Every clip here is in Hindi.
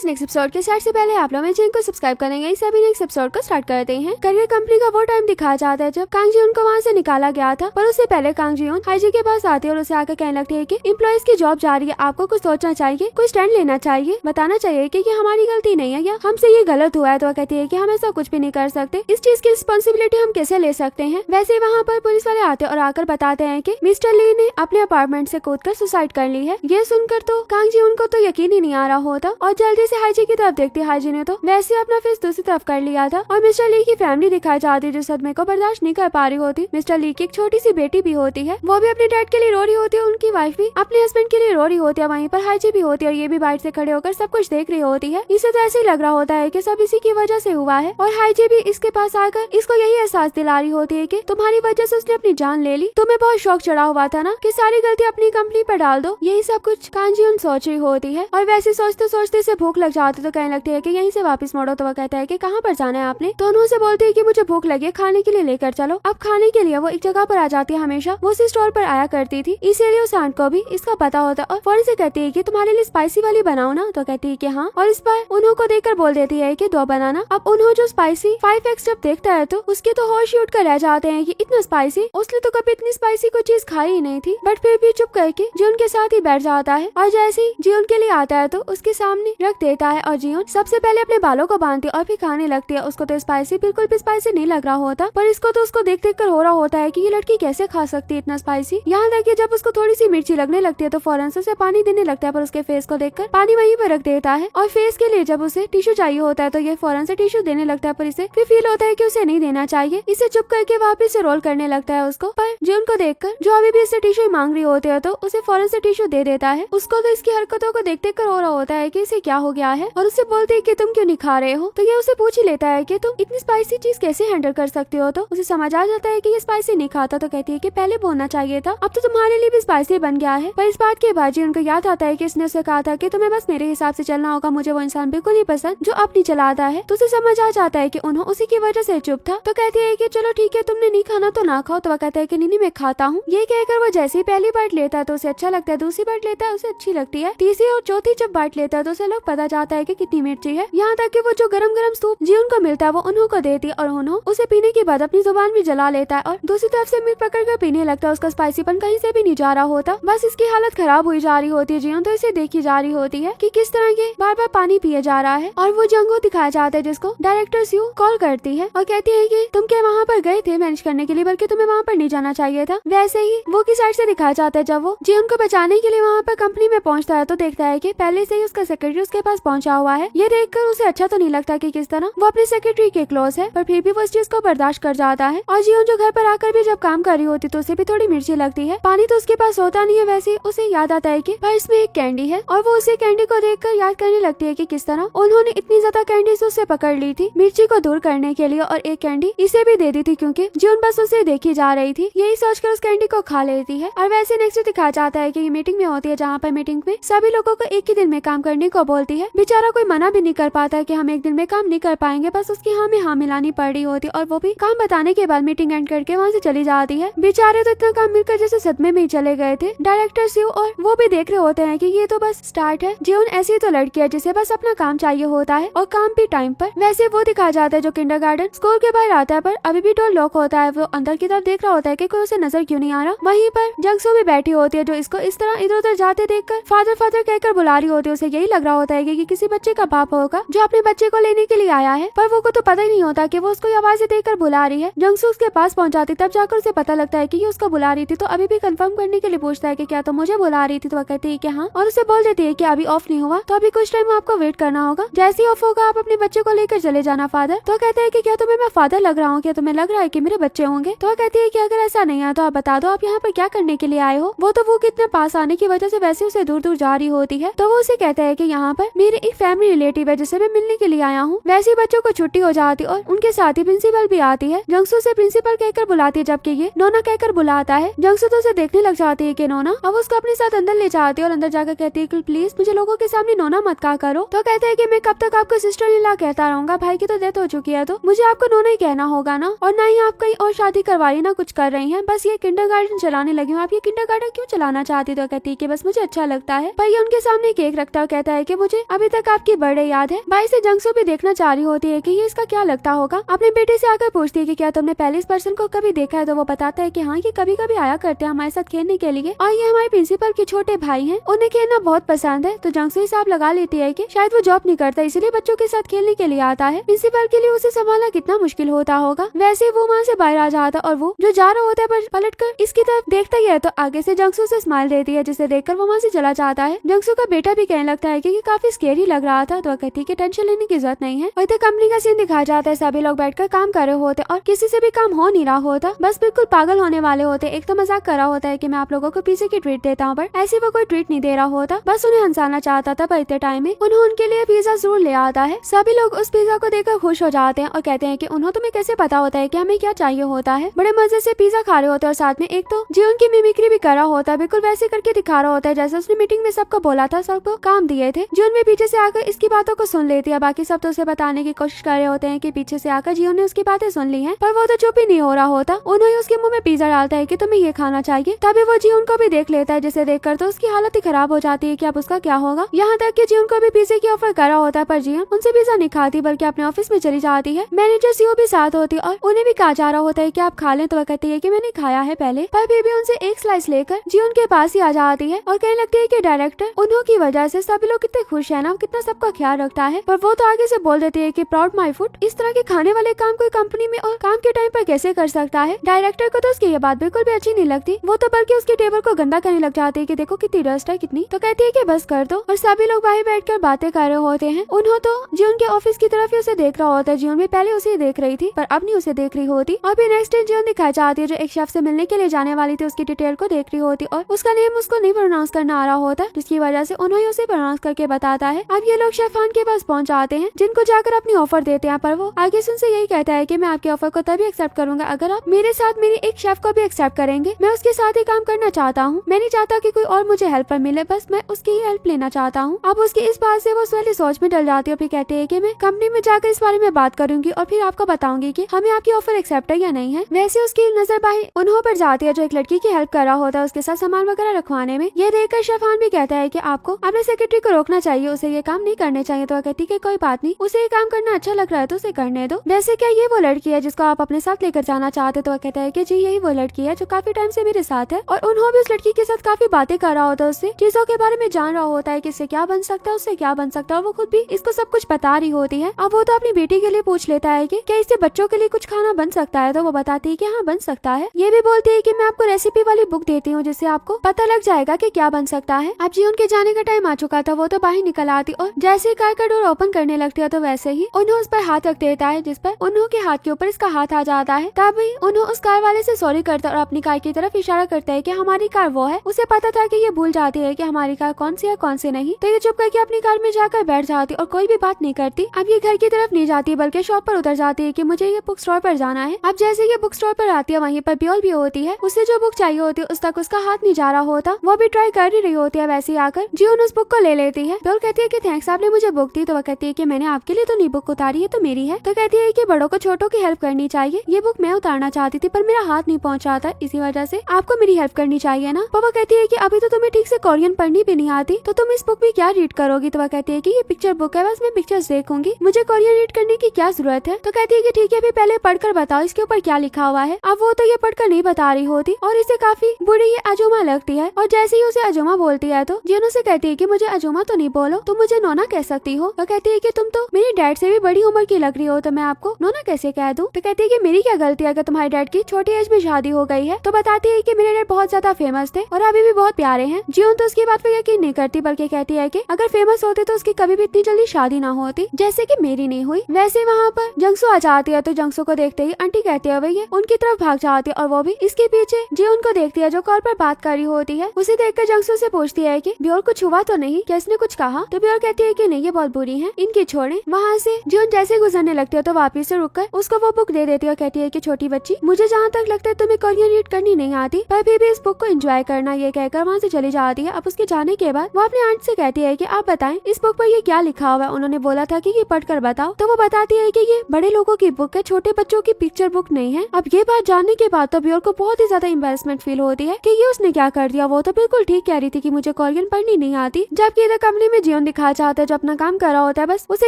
गाइस, नेक्स्ट एपिसोड के स्टार्ट से पहले आप लोग मेरे चैनल को सब्सक्राइब करेंगे। इस अभी नेक्स्ट एपिसोड को स्टार्ट करते हैं। करियर कंपनी का वो टाइम दिखाया जाता है जब कांग जी उनको वहाँ से निकाला गया था, पर उससे पहले कांग जी हाईजी के पास आते हैं और उसे आकर कहने लगते हैं कि एम्प्लॉइज की जॉब जा रही है, आपको कुछ सोचना चाहिए, कुछ स्टैंड लेना चाहिए, बताना चाहिए कि ये हमारी गलती नहीं है या हमसे ये गलत हुआ है। तो कहती है कि हम ऐसा कुछ भी नहीं कर सकते, इस चीज की रिस्पॉन्सिबिलिटी हम कैसे ले सकते हैं। वैसे वहाँ पर पुलिस वाले आते और आकर बताते हैं कि मिस्टर ली ने अपने अपार्टमेंट से कूदकर सुसाइड कर ली है। ये सुनकर तो कांग जी उनको तो यकीन ही नहीं आ रहा होता और जल्दी से हाईजी की तरफ देखती। हाईजी ने तो वैसे अपना फेस दूसरी तरफ कर लिया था और मिस्टर ली की फैमिली दिखाई जाती है जो सदमे को बर्दाश्त नहीं कर पा रही होती। मिस्टर ली की एक छोटी सी बेटी भी होती है, वो भी अपने डैड के लिए रो रही होती है, उनकी वाइफ भी अपने हस्बैंड के लिए रो रही होती है। वहीं पर हाईजी भी होती है और ये भी बाइट से खड़े होकर सब कुछ देख रही होती है। इसे तो ऐसे ही लग रहा होता है कि सब इसी की वजह से हुआ है और हाईजी भी इसके पास आकर इसको यही एहसास दिला रही होती है कि तुम्हारी वजह से उसने अपनी जान ले ली, तुम्हें बहुत शौक चढ़ा हुआ था ना कि सारी गलती अपनी कंपनी पर डाल दो। यही सब कुछ कांग जी सोच रही होती है और वैसे सोचते सोचते से भूख लग जाती तो कहने लगती है कि यहीं से वापस मोड़ो। तो वह कहता है कि कहाँ पर जाना है आपने। तो उन्होंने बोलते है कि मुझे भूख लगी है, खाने के लिए लेकर चलो। अब खाने के लिए वो एक जगह पर आ जाती है, हमेशा वो उसी स्टॉल पर आया करती थी, इसीलिए उस आंट को भी इसका पता होता और फौरन से कहती है कि तुम्हारे लिए स्पाइसी वाली बनाओ ना। तो कहती है कि हाँ, और इस पर उन्हों को देखकर बोल देती है कि 2 बनाना। अब उन्हों जो स्पाइसी 5x जब देखता है तो उसके तो होश ही उठ कर रह जाते हैं कि इतना स्पाइसी, उसने तो कभी इतनी स्पाइसी कोई चीज खाई ही नहीं थी। बट फिर भी चुप करके जियोन के साथ ही बैठ जाता है और जैसे ही जियोन के लिए आता है तो उसके सामने रख देता है और जियोन सबसे पहले अपने बालों को बांधती है और फिर खाने लगती है। उसको तो स्पाइसी बिल्कुल भी स्पाइसी नहीं लग रहा होता, पर इसको तो उसको देख देख कर हो रहा होता है कि ये लड़की कैसे खा सकती है इतना स्पाइसी। यहाँ तक कि जब उसको थोड़ी सी मिर्ची लगने लगती है तो फौरन से उसे पानी देने लगता है, पर उसके फेस को देखकर पानी वहीं पर रख देता है और फेस के लिए जब उसे टिश्यू चाहिए होता है तो ये फौरन से टिश्यू देने लगता है, पर इसे फिर फील होता है कि उसे नहीं देना चाहिए। इसे चुप करके वापस से रोल करने लगता है उसको, पर जियोन को देखकर जो अभी भी इससे टिश्यू मांग रही होती है तो उसे फौरन से टिश्यू दे देता है। उसको तो इसकी हरकतों को देख देख कर हो रहा होता है कि इसे क्या हो गया है और उससे बोलते है कि तुम क्यों नहीं खा रहे हो। तो ये उसे पूछ ही लेता है कि तुम इतनी स्पाइसी चीज कैसे हैंडल कर सकते हो। तो उसे समझ आ जाता है कि ये स्पाइसी नहीं खाता। तो कहती है कि पहले बोलना चाहिए था, अब तो तुम्हारे लिए भी स्पाइसी बन गया है। पर इस बात के बाद जी उनको याद आता है कि इसने उसे कहा था कि तुम्हें बस मेरे हिसाब से चलना होगा, मुझे वो इंसान बिल्कुल नहीं पसंद जो अपनी चलाता है। तो उसे समझ आ जाता है कि उन्होंने उसी की वजह से चुप था। तो कहती है कि चलो ठीक है, तुमने नहीं खाना तो ना खाओ। तो वह कहता है कि नहीं मैं खाता हूँ। ये कहकर वो जैसे ही पहली बाइट लेता है तो उसे अच्छा लगता है, दूसरी बाइट लेता है उसे अच्छी लगती है, तीसरी और चौथी जब बाइट लेता है तो उसे लोग पता जाता है कि कितनी मिर्ची है। यहाँ तक कि वो जो गरम गरम सूप जी उनको मिलता है वो उन्हों को देती है और उन्हों उसे पीने के बाद अपनी जुबान भी जला लेता है और दूसरी तरफ से मिर्च पकड़ कर पीने लगता है। उसका स्पाइसीपन कहीं से भी नहीं जा रहा होता, बस इसकी हालत खराब हुई जा रही होती है। जियोन तो इसे देखी जा रही होती है कि किस तरह ये बार बार पानी पिए जा रहा है और वो जंगो दिखाया जाता है जिसको डायरेक्टर स्यू कॉल करती है और कहती है कि तुम क्या वहाँ पर गए थे मैनेज करने के लिए, बल्कि तुम्हें वहाँ पर नहीं जाना चाहिए था। वैसे ही वो की साइड से दिखाया जाता है जब वो जियोन को बचाने के लिए वहाँ पर कंपनी में पहुँचता है तो देखता है कि पहले से ही उसका सेक्रेटरी उसके पास पहुँचा हुआ है। ये देखकर उसे अच्छा तो नहीं लगता कि किस तरह वो अपने सेक्रेटरी के क्लोज है, पर फिर भी वो इस चीज को बर्दाश्त कर जाता है। और जियोन जो घर पर आकर भी जब काम कर रही होती तो उसे भी थोड़ी मिर्ची लगती है। पानी तो उसके पास होता नहीं है, वैसे उसे याद आता है कि पर्स में एक कैंडी है और वो उसे कैंडी को देखकर याद करने लगती है कि किस तरह उन्होंने इतनी ज्यादा कैंडीज उससे पकड़ ली थी मिर्ची को दूर करने के लिए और एक कैंडी इसे भी दे दी थी क्योंकि जियोन बस उसे देखी जा रही थी। यही सोचकर उस कैंडी को खा लेती है। और वैसे नेक्स्ट दिखाया जाता है कि ये मीटिंग में होती है जहाँ पर मीटिंग में सभी लोगों को एक ही दिन में काम करने को बोलती है। बेचारा कोई मना भी नहीं कर पाता कि हम एक दिन में काम नहीं कर पाएंगे, बस उसकी हाँ में हाँ मिलानी पड़ रही होती और वो भी काम बताने के बाद मीटिंग एंड करके वहाँ से चली जाती है। बेचारे तो इतना काम मिलकर जैसे सदमे में ही चले गए थे। डायरेक्टर स्यू और वो भी देख रहे होते हैं कि ये तो बस स्टार्ट है। जियोन ऐसी तो लड़की है जिसे बस अपना काम चाहिए होता है और काम भी टाइम पर। वैसे वो दिखाया जाता है जो किंडरगार्टन स्कूल के बाहर आता है पर अभी भी डोर लॉक होता है। वो अंदर की तरफ देख रहा होता है कि कोई उसे नजर क्यों नहीं आ रहा। वहीं पर जंगसू भी बैठी होती है जो इसको इस तरह इधर उधर जाते देखकर फादर फादर कहकर बुला रही होती है। उसे यही लग रहा होता है कि किसी बच्चे का बाप होगा जो अपने बच्चे को लेने के लिए आया है, पर वो को तो पता ही नहीं होता कि वो उसको आवाजें देकर बुला रही है। जंगसू उसके पास पहुंच जाती तब जाकर उसे पता लगता है कि ये उसको बुला रही थी। तो अभी भी कंफर्म करने के लिए पूछता है कि क्या तो मुझे बुला रही थी। तो वह कहती है कि हाँ और उसे बोल देती है कि अभी ऑफ नहीं हुआ तो अभी कुछ टाइम आपको वेट करना होगा, जैसे ही ऑफ होगा आप अपने बच्चे को लेकर चले जाना फादर। तो कहते हैं कि क्या तुम्हें मैं फादर लग रहा हूँ, क्या तुम्हें लग रहा है कि मेरे बच्चे होंगे। तो कहती है कि अगर ऐसा नहीं है तो आप बता दो आप यहाँ पर क्या करने के लिए आए हो। वो तो वो कितने पास आने की वजह से वैसे उसे दूर दूर जा रही होती है। तो वो उसे कहता है कि यहाँ पर मेरे एक फैमिली रिलेटिव है जिसे मैं मिलने के लिए आया हूँ। वैसे बच्चों को छुट्टी हो जाती और उनके साथ ही प्रिंसिपल भी आती है। जंगसू से प्रिंसिपल कहकर बुलाती है जबकि ये नोना कहकर बुलाता है। जंगसू तो उसे देखने लग जाती है कि नोना। अब उसको अपने साथ अंदर ले जाती है और अंदर जाकर कहती है कि प्लीज मुझे लोगों के सामने नोना मत कहा करो। तो कहते हैं कि मैं कब तक आपको सिस्टर इन लॉ कहता रहूंगा, भाई की तो डेथ हो चुकी है तो मुझे आपको नोना ही कहना होगा ना, और ना ही आप कहीं और शादी करवाई ना कुछ कर रही हैं, बस ये किंडरगार्टन चलाने लगी हूँ। आप ये किंडरगार्टन क्यों चलाना चाहती। तो कहती है कि बस मुझे अच्छा लगता है। पर ये उनके सामने केक रखता है और कहता है कि मुझे अभी तक आपकी बर्थडे याद है। भाई से जंगसू भी देखना चाह रही होती है कि ये इसका क्या लगता होगा। अपने बेटे से आकर पूछती है कि क्या तुमने पहले इस पर्सन को कभी देखा है। तो वो बताता है कि हाँ, ये कभी कभी आया करते हैं हमारे साथ खेलने के लिए और ये हमारे प्रिंसिपल के छोटे भाई हैं, उन्हें खेलना बहुत पसंद है। तो जंगसू हिसाब लगा लेती है कि शायद वो जॉब नहीं करता इसलिए बच्चों के साथ खेलने के लिए आता है। प्रिंसिपल के लिए उसे संभालना कितना मुश्किल होता होगा। वैसे वो वहाँ से बाहर आ जाता और वो जो जा रहा होता है पर पलटकर इसकी तरफ देखता ही है तो आगे से जंगसू से स्माइल देती है, जिसे देखकर वो वहाँ से चला जाता है। जंगसू का बेटा भी कहने लगता है कि काफी स्केरी लग रहा था। तो कहती है कि टेंशन लेने की जरूरत नहीं है। और इधर कंपनी का सीन दिखाया जाता है। सभी लोग बैठकर काम कर रहे होते और किसी से भी काम हो नहीं रहा होता, बस बिल्कुल पागल होने वाले होते। एक तो मजाक कर रहा होता है कि मैं आप लोगों को पिज्जे की ट्रीट देता हूँ, पर ऐसे वो कोई ट्रीट नहीं दे रहा होता, बस उन्हें हंसाना चाहता था। पर इतने टाइम में उन्हें उनके लिए पिज्जा जरूर ले आता है। सभी लोग उस पिज्जा को देखकर खुश हो जाते हैं और कहते हैं कि उन्हें तुम्हें कैसे पता होता है कि हमें क्या चाहिए होता है। बड़े मजे से पिज्जा खा रहे होते हैं और साथ में एक तो जीवन की मिमिक्री भी कर रहा होता है, बिल्कुल वैसे करके दिखा रहा होता है जैसे उसने मीटिंग में सबको बोला था, सबको काम दिए थे। जीवन भी पीछे से आकर इसकी बातों को सुन लेती है। बाकी सब तो उसे बताने की कोशिश कर रहे होते हैं कि पीछे से आकर जीवन ने उसकी बातें सुन ली हैं, पर वो तो चुप ही नहीं हो रहा होता। उन्होंने उसके मुंह में पिज्जा डालता है कि तुम्हें ये खाना चाहिए। तभी वो जीवन को भी देख लेता है, जिसे देखकर तो उसकी हालत ही खराब हो जाती है कि अब उसका क्या होगा। यहाँ तक कि जीवन को भी पिज्जे की ऑफर करा होता है, पर जीवन उनसे पिज्जा नहीं खाती बल्कि अपने ऑफिस में चली जाती है। मैनेजर सीओ भी साथ होती है और उन्हें भी कहा जा रहा होता है कि आप खा लें। तो वह कहती है कि मैंने खाया है पहले, पर फिर भी उनसे एक स्लाइस लेकर जीवन के पास ही आ जाती है और कहने लगती है कि डायरेक्टर उन्हों की वजह से सभी लोग कितने खुश है ना, कितना सबका ख्याल रखता है। पर वो तो आगे से बोल देती है कि प्राउड माई फूड, इस तरह के खाने वाले काम कोई कंपनी में और काम के टाइम पर कैसे कर सकता है। डायरेक्टर को तो उसकी ये बात बिल्कुल भी अच्छी नहीं लगती। वो तो बल्कि उसके टेबल को गंदा करने लग जाते हैं कि देखो कितनी डस्ट है कितनी। तो कहती है कि बस कर दो। और सभी लोग बाहर बैठकर बातें कर रहे होते हैं। उन्हों तो जीवन के ऑफिस की तरफ ही उसे देख रहा होता है। जीवन भी पहले उसे देख रही थी पर अब नहीं उसे देख रही होती। और फिर नेक्स्ट डे जीवन दिखाई जाती है जो एक शेफ से मिलने के लिए जाने वाली थी, उसकी डिटेल को देख रही होती और उसका नेम उसको नहीं प्रोनाउंस करना आ रहा होता, जिसकी वजह से उन्होंने उसे प्रोनाउंस करके बताता है। अब ये लोग शेफ खान के पास पहुंच जाते हैं, जिनको जाकर अपनी ऑफर देते हैं। पर वो आगे से उनसे यही कहता है कि मैं आपके ऑफर को तभी एक्सेप्ट करूंगा अगर आप मेरे साथ मेरी एक शेफ को भी एक्सेप्ट करेंगे। मैं उसके साथ ही काम करना चाहता हूँ, मैं नहीं चाहता कि कोई और मुझे हेल्पर मिले, बस मैं उसकी ही हेल्प लेना चाहता हूँ। अब उसकी इस बात से वो वाली सोच में डल जाती है और फिर कहती है कि मैं कंपनी में जाकर इस बारे में बात करूंगी और फिर आपको बताऊंगी कि हमें आपकी ऑफर एक्सेप्ट है या नहीं है। वैसे उसकी नजर बाही उन्हों पर जाती है जो एक लड़की की हेल्प कर रहा होता है उसके साथ सामान वगैरह रखवाने में। ये देखकर शेफान भी कहता है कि आपको अपने सेक्रेटरी को रोकना चाहिए, उसे ये काम नहीं करने चाहिए। तो कहती है कोई बात नहीं, उसे ये काम करना अच्छा लग रहा है तो उसे करने दो। वैसे क्या ये वो लड़की है जिसको आप अपने साथ लेकर जाना चाहते? तो कहता है कि जी यही वो लड़की है जो काफी टाइम से मेरे साथ है। और उन्होंने भी उस लड़की के साथ काफी बातें कर रहा होता है, उससे चीजों के बारे में जान रहा होता है कि इससे क्या बन सकता है, उससे क्या बन सकता है। वो खुद भी इसको सब कुछ बता रही होती है। अब वो तो अपनी बेटी के लिए पूछ लेता है कि क्या इससे बच्चों के लिए कुछ खाना बन सकता है। तो वो बताती है कि हाँ बन सकता है। ये भी बोलती है कि मैं आपको रेसिपी वाली बुक देती हूँ जिससे आपको पता लग जाएगा कि क्या बन सकता है। अब जी उनके जाने का टाइम आ चुका था, वो तो बाहर निकल आती और जैसे ही कार का डोर ओपन करने लगती है तो वैसे ही उन्हें उस पर हाथ रख देता है, जिस पर उन्हों के हाथ के ऊपर इसका हाथ आ जाता है। तभी उन्हों उस कार वाले से सॉरी करता है और अपनी कार की तरफ इशारा करता है कि हमारी कार वो है। उसे पता था कि ये भूल जाती है कि हमारी कार कौन सी है कौन सी नहीं। तो ये चुप करके अपनी कार में जाकर बैठ जाती और कोई भी बात नहीं करती। अब ये घर की तरफ नहीं जाती बल्कि शॉप पर उतर जाती है कि मुझे ये बुक स्टोर पर जाना है। अब जैसे ये बुक स्टोर पर आती है वहीं पर ब्योल भी होती है, उसे जो बुक चाहिए होती है उस तक उसका हाथ नहीं जा रहा होता। वो भी ट्राई कर ही रही होती है, वैसे ही आकर जीवन उस बुक को ले लेती है। ब्योल कहती है कि थैंक्स आपने मुझे बुक दी। तो वो कहती है कि मैंने आपके लिए तो नहीं बुक उतारी है, तो मेरी है। तो कहती है कि बड़ों को छोटों की हेल्प करनी चाहिए, ये बुक मैं उतारना चाहती थी पर मेरा हाथ नहीं पहुंचा था, इसी वजह से आपको मेरी हेल्प करनी चाहिए ना। पापा कहती है कि अभी तो तुम्हें ठीक से कोरियन पढ़नी भी नहीं आती, तो तुम इस बुक में क्या रीड करोगी? तो वह कहती है कि ये पिक्चर बुक है, बस मैं पिक्चर्स देखूंगी, मुझे कोरियन रीड करने की क्या जरूरत है। तो कहती है कि ठीक है अभी पहले पढ़कर बताओ इसके ऊपर क्या लिखा हुआ है। अब वो तो ये पढ़कर नहीं बता रही होती और इसे काफी बुरी ये अजूमा लगती है। और जैसे ही उसे अजूमा बोलती है तो जिन उसे कहती है कि मुझे अजूमा तो नहीं बोलो, तुम मुझे नोना कह सकती हो। तो कहती है कि तुम तो मेरे डैड से भी बड़ी उम्र की लग रही हो, तो मैं आपको नोना कैसे कह दूं? तो कहती है कि मेरी क्या गलती है अगर तुम्हारे डैड की छोटी एज में शादी हो गई है। तो बताती है कि मेरे डैड बहुत ज्यादा फेमस थे और अभी भी बहुत प्यारे हैं। जीवन तो उसकी बात पर यकीन नहीं करती बल्कि कहती है कि अगर फेमस होते तो उसकी कभी भी इतनी जल्दी शादी ना होती जैसे कि मेरी नहीं हुई। वैसे वहाँ पर जंगसू आ जाती है तो जंगसू को देखते ही आंटी कहती है भैया उनकी तरफ भाग जाती है और वो भी इसके पीछे जीवन को देखती है जो कॉल पर बात कर रही होती है। उसे देखकर जंगसू से पूछती है कि ब्योर कुछ हुआ तो नहीं, क्या इसने कुछ कहा? तो ब्योर कहती है कि नहीं ये बहुत बुरी है, इनकी छोड़े। वहाँ से जीवन जैसे गुजरने लगती है तो वापिस से रुककर उसको वो बुक दे देती है और कहती है कि छोटी बच्ची मुझे जहाँ तक लगता है तुम्हें कोरियन रीड करनी नहीं आती, पर फिर भी इस बुक को एंजॉय करना। ये कहकर वहाँ से चली जाती है। अब उसके जाने के बाद वो अपने आंट से कहती है कि आप बताएं इस बुक पर ये क्या लिखा हुआ है। उन्होंने बोला था कि ये पढ़कर बताओ। तो वो बताती है कि ये बड़े लोगों की बुक है, छोटे बच्चों की पिक्चर बुक नहीं है। अब ये बात जानने के बाद तो ब्योर को बहुत ही ज्यादा एम्बैरेसमेंट फील होती है कि ये उसने क्या कर दिया। वो तो बिल्कुल ठीक कह रही थी कि मुझे कोरियन पढ़नी नहीं आती, जबकि इधर कंपनी में जीवन जियोन दिखा चाहता है जो अपना काम कर रहा होता है। बस उसे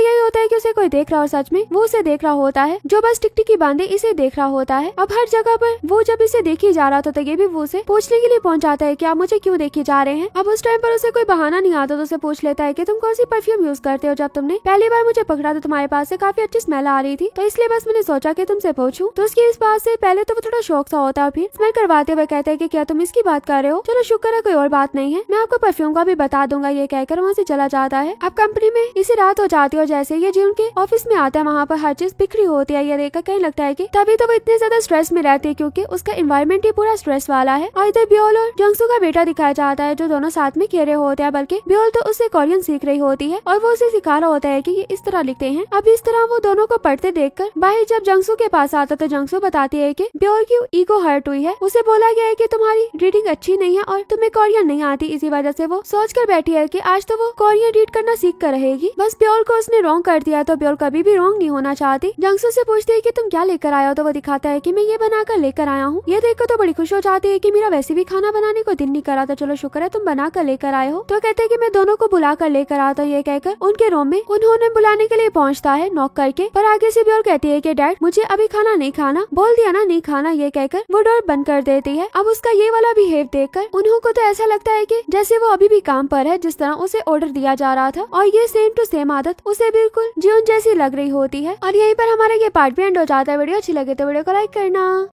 यही होता है कि उसे कोई देख रहा हो, सच में वो उसे देख रहा होता है, जो बस टिकटिकी बांधे इसे देख रहा होता है। अब हर जगह पर वो जब इसे देखी जा रहा था तो ये भी वो उसे पूछने के लिए पहुंच जाता है कि आप मुझे क्यों देखे जा रहे हैं। अब उस टाइम पर उसे कोई बहाना नहीं आता तो उसे पूछ लेता है कि तुम कौन सी परफ्यूम यूज करते हो, जब तुमने पहली बार मुझे पकड़ा तो तुम्हारे पास से काफी अच्छी स्मेल आ रही थी, तो इसलिए बस मैंने सोचा कि तुमसे पूछूं। तो उसकी इस बात से पहले तो वो थोड़ा शौक सा होता है, फिर स्मेल करवाते हुए कहते हैं कि क्या तुम इसकी बात कर रहे हो, चलो शुक्र है कोई और बात नहीं है, मैं आपको परफ्यूम का भी बता दूंगा। ये कहकर वहाँ से चला जाता है। अब कंपनी में इसी रात हो जाती है और जैसे ये जी उनके ऑफिस में आता है वहाँ पर हर चीज बिखरी होती है। ये देखकर कहीं लगता है कि तभी तो वो इतने ज्यादा स्ट्रेस में रहती है क्योंकि उसका एनवायरनमेंट ही पूरा स्ट्रेस वाला है। और इधर ब्योल और जंगसू का बेटा दिखाया जाता है जो दोनों साथ में खेल रहे होते हैं, बल्कि ब्योल तो उससे कोरियन सीख रही होती है और वो उसे सिखा रहा होता है कि ये इस तरह लिखते हैं। अब इस तरह वो दोनों को पढ़ते देखकर बाहर जब जंगसू के पास आता तो जंगसू बताती है कि ब्योल की ईगो हर्ट हुई है, उसे बोला गया है कि तुम्हारी रीडिंग अच्छी नहीं है और तुम्हें कोरियन नहीं आती, इसी वजह से वो सोच कर बैठी है कि आज तो वो कोरियन रीड करना सीख कर रहेगी। बस ब्योल को उसने रॉन्ग कर दिया तो ब्योल कभी भी रॉन्ग नहीं होना चाहती। जंगसू से पूछती है कि तुम क्या लेकर आया हो, तो वो दिखाता है कि मैं ये बनाकर लेकर आया हूँ। ये देखकर तो बड़ी खुश हो जाती है कि मेरा वैसे भी खाना बनाने को दिल नहीं करा था, चलो शुक्र है तुम बना कर लेकर आए हो। तो कहते हैं कि मैं दोनों को बुला कर लेकर आता हूँ। ये कहकर उनके रूम में उन्होंने बुलाने के लिए पहुंचता है नॉक करके, पर आगे से ब्योल कहती है कि डैड मुझे अभी खाना नहीं खाना, बोल दिया ना नहीं खाना। ये कहकर वो डोर बंद कर देती है। अब उसका ये वाला बिहेव देखकर उन्हों को तो ऐसा लगता है कि जैसे वो अभी भी काम पर है, जिस तरह उसे ऑर्डर दिया जा रहा था, और ये सेम टू सेम आदत उसे बिल्कुल जीवन जैसी लग रही होती है। और यहीं पर हमारा ये पार्ट भी एंड हो जाता है। वीडियो अच्छी लगे तो वीडियो को लाइक करना।